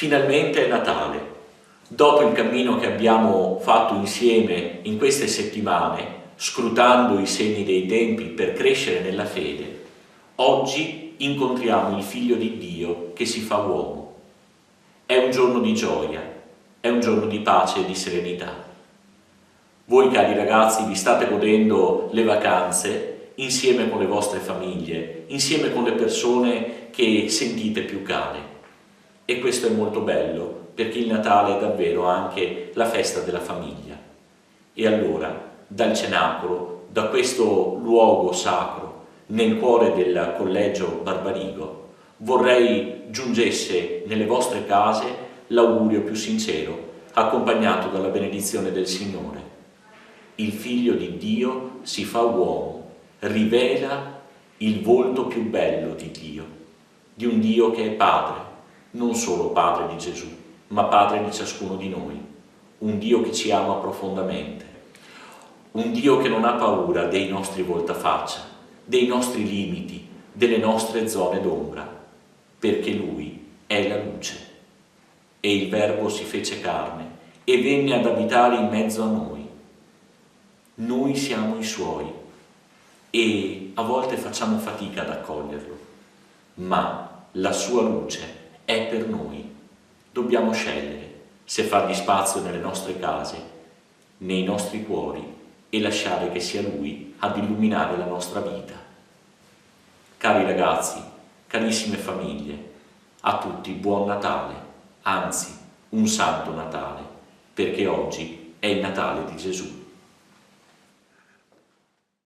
Finalmente è Natale. Dopo il cammino che abbiamo fatto insieme in queste settimane, scrutando i segni dei tempi per crescere nella fede, oggi incontriamo il Figlio di Dio che si fa uomo. È un giorno di gioia, è un giorno di pace e di serenità. Voi, cari ragazzi, vi state godendo le vacanze insieme con le vostre famiglie, insieme con le persone che sentite più care. E questo è molto bello, perché il Natale è davvero anche la festa della famiglia. E allora, dal cenacolo, da questo luogo sacro, nel cuore del collegio Barbarigo, vorrei giungesse nelle vostre case l'augurio più sincero, accompagnato dalla benedizione del Signore. Il Figlio di Dio si fa uomo, rivela il volto più bello di Dio, di un Dio che è Padre, non solo Padre di Gesù, ma Padre di ciascuno di noi, un Dio che ci ama profondamente, un Dio che non ha paura dei nostri voltafaccia, dei nostri limiti, delle nostre zone d'ombra, perché Lui è la luce. E il Verbo si fece carne e venne ad abitare in mezzo a noi. Noi siamo i Suoi e a volte facciamo fatica ad accoglierlo, ma la sua luce è per noi. Dobbiamo scegliere se fargli spazio nelle nostre case, nei nostri cuori e lasciare che sia Lui ad illuminare la nostra vita. Cari ragazzi, carissime famiglie, a tutti buon Natale, anzi un santo Natale, perché oggi è il Natale di Gesù.